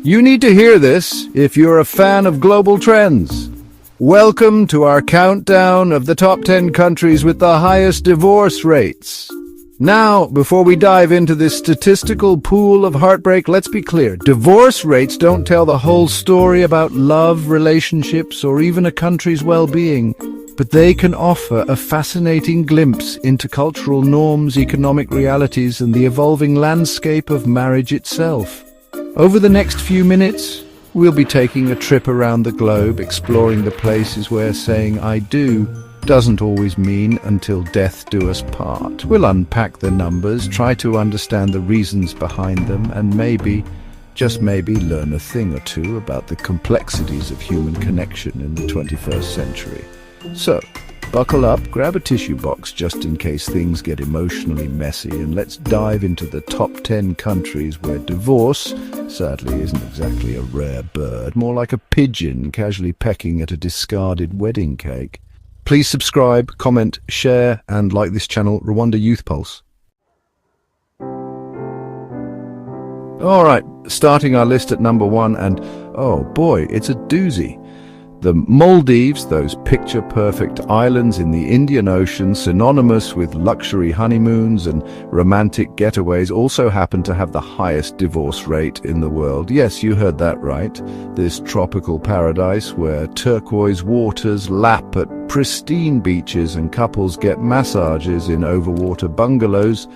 You need to hear this if you're a fan of global trends. Welcome to our countdown of the top 10 countries with the highest divorce rates. Now, before we dive into this statistical pool of heartbreak, let's be clear. Divorce rates don't tell the whole story about love, relationships, or even a country's well-being, but they can offer a fascinating glimpse into cultural norms, economic realities, and the evolving landscape of marriage itself. Over the next few minutes, we'll be taking a trip around the globe, exploring the places where saying "I do" doesn't always mean "until death do us part." We'll unpack the numbers, try to understand the reasons behind them, and maybe, just maybe, learn a thing or two about the complexities of human connection in the 21st century. So, buckle up, grab a tissue box just in case things get emotionally messy, and let's dive into the top 10 countries where divorce, sadly, isn't exactly a rare bird, more like a pigeon casually pecking at a discarded wedding cake. Please subscribe, comment, share, and like this channel, Rwanda Youth Pulse. Alright, starting our list at number 1, and oh boy, it's a doozy. The Maldives, those picture-perfect islands in the Indian Ocean, synonymous with luxury honeymoons and romantic getaways, also happen to have the highest divorce rate in the world. Yes, you heard that right. This tropical paradise where turquoise waters lap at pristine beaches and couples get massages in overwater bungalows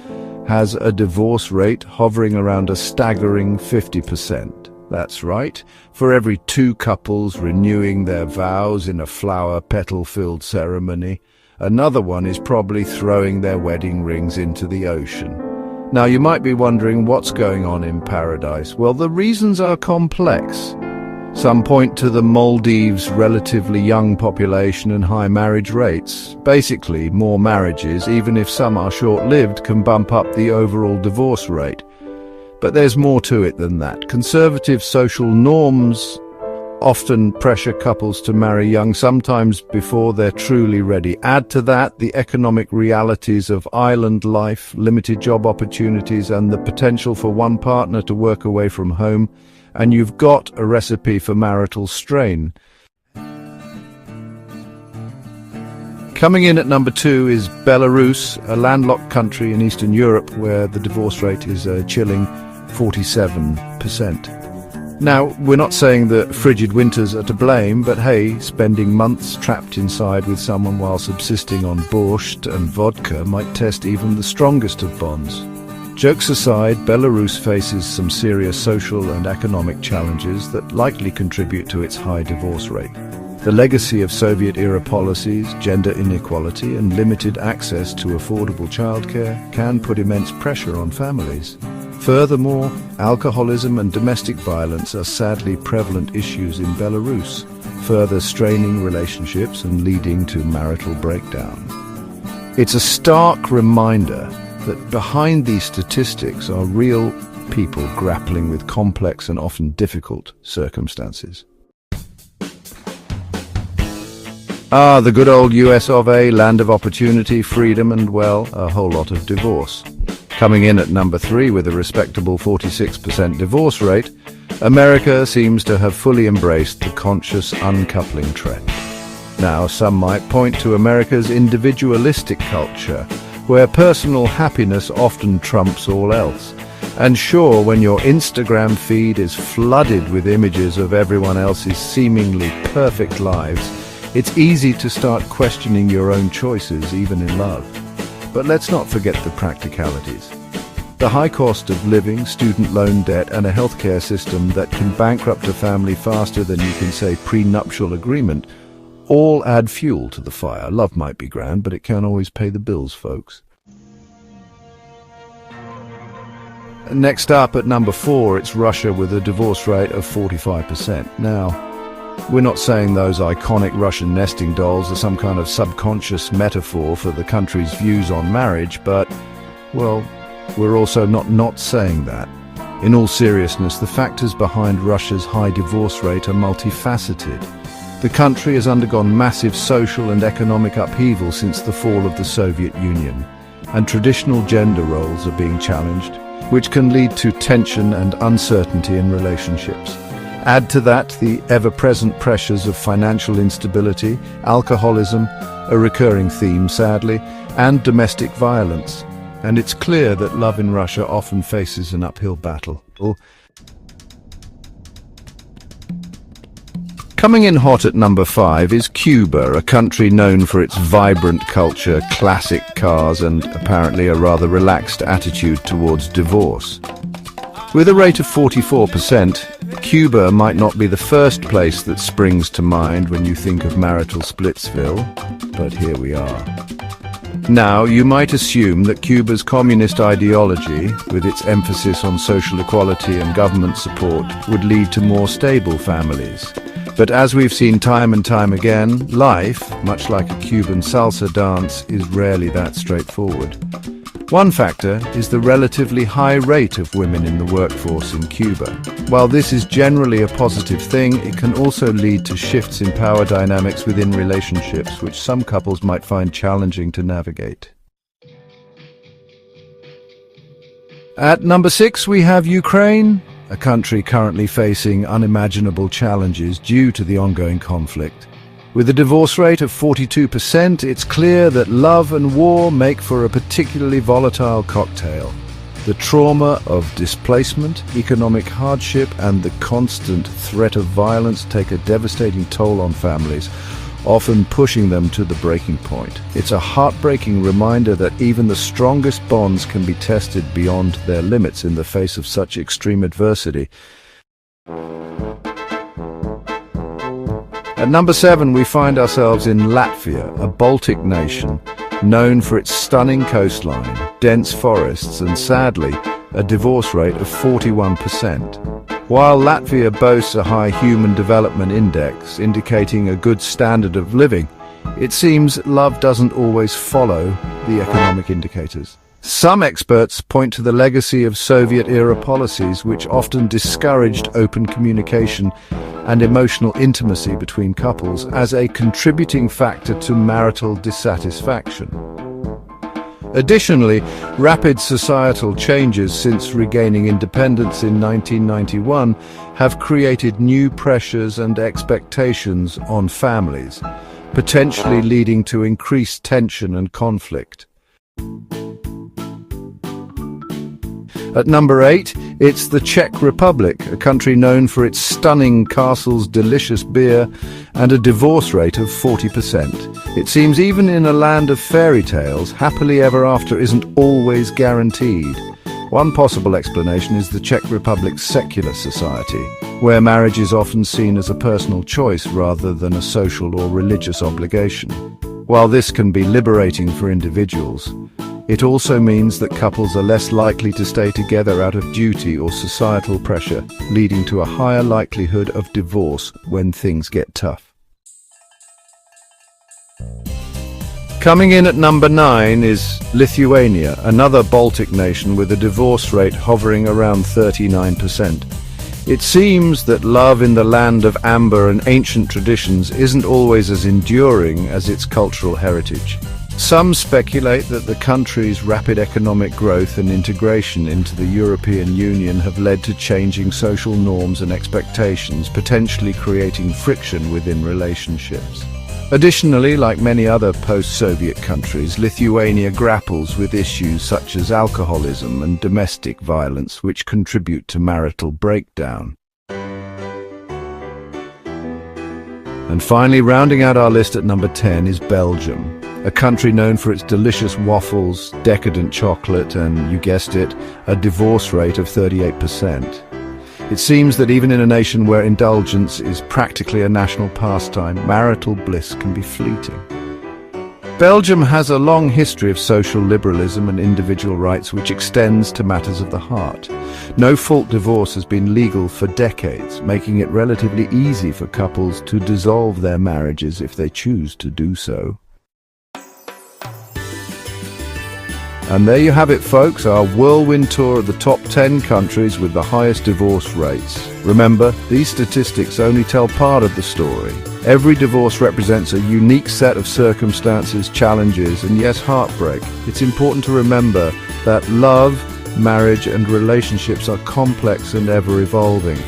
has a divorce rate hovering around a staggering 50%. That's right, for every 2 couples renewing their vows in a flower petal-filled ceremony, another one is probably throwing their wedding rings into the ocean. Now you might be wondering what's going on in paradise. Well, the reasons are complex. Some point to the Maldives' relatively young population and high marriage rates. Basically, more marriages, even if some are short-lived, can bump up the overall divorce rate. But there's more to it than that. Conservative social norms often pressure couples to marry young, sometimes before they're truly ready. Add to that the economic realities of island life, limited job opportunities, and the potential for one partner to work away from home, and you've got a recipe for marital strain. Coming in at number 2 is Belarus, a landlocked country in Eastern Europe where the divorce rate is a chilling 47%. Now, we're not saying that frigid winters are to blame, but hey, spending months trapped inside with someone while subsisting on borscht and vodka might test even the strongest of bonds. Jokes aside, Belarus faces some serious social and economic challenges that likely contribute to its high divorce rate. The legacy of Soviet-era policies, gender inequality, and limited access to affordable childcare can put immense pressure on families. Furthermore, alcoholism and domestic violence are sadly prevalent issues in Belarus, further straining relationships and leading to marital breakdown. It's a stark reminder that behind these statistics are real people grappling with complex and often difficult circumstances. The good old US of A, land of opportunity, freedom, and, well, a whole lot of divorce. Coming in at number 3 with a respectable 46% divorce rate, America seems to have fully embraced the conscious uncoupling trend. Now, some might point to America's individualistic culture, where personal happiness often trumps all else. And sure, when your Instagram feed is flooded with images of everyone else's seemingly perfect lives, it's easy to start questioning your own choices, even in love. But let's not forget the practicalities. The high cost of living, student loan debt, and a healthcare system that can bankrupt a family faster than you can say prenuptial agreement all add fuel to the fire. Love might be grand, but it can't always pay the bills, folks. Next up at number 4, it's Russia with a divorce rate of 45%. Now, we're not saying those iconic Russian nesting dolls are some kind of subconscious metaphor for the country's views on marriage, but, well, we're also not saying that. In all seriousness, the factors behind Russia's high divorce rate are multifaceted. The country has undergone massive social and economic upheaval since the fall of the Soviet Union, and traditional gender roles are being challenged. which can lead to tension and uncertainty in relationships. Add to that the ever-present pressures of financial instability, alcoholism, a recurring theme sadly, and domestic violence. And it's clear that love in Russia often faces an uphill battle. Coming in hot at number 5 is Cuba, a country known for its vibrant culture, classic cars, and apparently a rather relaxed attitude towards divorce. With a rate of 44%, Cuba might not be the first place that springs to mind when you think of marital Splitsville, but here we are. Now, you might assume that Cuba's communist ideology, with its emphasis on social equality and government support, would lead to more stable families. But as we've seen time and time again, life, much like a Cuban salsa dance, is rarely that straightforward. One factor is the relatively high rate of women in the workforce in Cuba. While this is generally a positive thing, it can also lead to shifts in power dynamics within relationships, which some couples might find challenging to navigate. At number 6, we have Ukraine, a country currently facing unimaginable challenges due to the ongoing conflict. With a divorce rate of 42%, it's clear that love and war make for a particularly volatile cocktail. The trauma of displacement, economic hardship, and the constant threat of violence take a devastating toll on families, often pushing them to the breaking point. It's a heartbreaking reminder that even the strongest bonds can be tested beyond their limits in the face of such extreme adversity. At number 7, we find ourselves in Latvia, a Baltic nation known for its stunning coastline, dense forests, and sadly, a divorce rate of 41%. While Latvia boasts a high Human Development Index, indicating a good standard of living, it seems love doesn't always follow the economic indicators. Some experts point to the legacy of Soviet-era policies which often discouraged open communication and emotional intimacy between couples as a contributing factor to marital dissatisfaction. Additionally, rapid societal changes since regaining independence in 1991 have created new pressures and expectations on families, potentially leading to increased tension and conflict. At number 8, it's the Czech Republic, a country known for its stunning castles, delicious beer, and a divorce rate of 40%. It seems even in a land of fairy tales, happily ever after isn't always guaranteed. One possible explanation is the Czech Republic's secular society, where marriage is often seen as a personal choice rather than a social or religious obligation. While this can be liberating for individuals, it also means that couples are less likely to stay together out of duty or societal pressure, leading to a higher likelihood of divorce when things get tough. Coming in at number 9 is Lithuania, another Baltic nation with a divorce rate hovering around 39%. It seems that love in the land of amber and ancient traditions isn't always as enduring as its cultural heritage. Some speculate that the country's rapid economic growth and integration into the European Union have led to changing social norms and expectations, potentially creating friction within relationships. Additionally, like many other post-Soviet countries, Lithuania grapples with issues such as alcoholism and domestic violence, which contribute to marital breakdown. And finally, rounding out our list at number 10 is Belgium, a country known for its delicious waffles, decadent chocolate, and, you guessed it, a divorce rate of 38%. It seems that even in a nation where indulgence is practically a national pastime, marital bliss can be fleeting. Belgium has a long history of social liberalism and individual rights which extends to matters of the heart. No-fault divorce has been legal for decades, making it relatively easy for couples to dissolve their marriages if they choose to do so. And there you have it, folks, our whirlwind tour of the top 10 countries with the highest divorce rates. Remember, these statistics only tell part of the story. Every divorce represents a unique set of circumstances, challenges, and yes, heartbreak. It's important to remember that love marriage and relationships are complex and ever-evolving.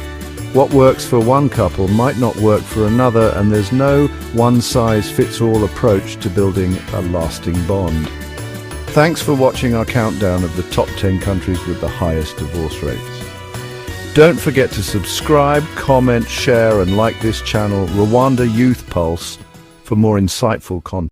What works for one couple might not work for another, and there's no one-size-fits-all approach to building a lasting bond. Thanks for watching our countdown of the top 10 countries with the highest divorce rates. Don't forget to subscribe, comment, share and like this channel, Rwanda Youth Pulse, for more insightful content.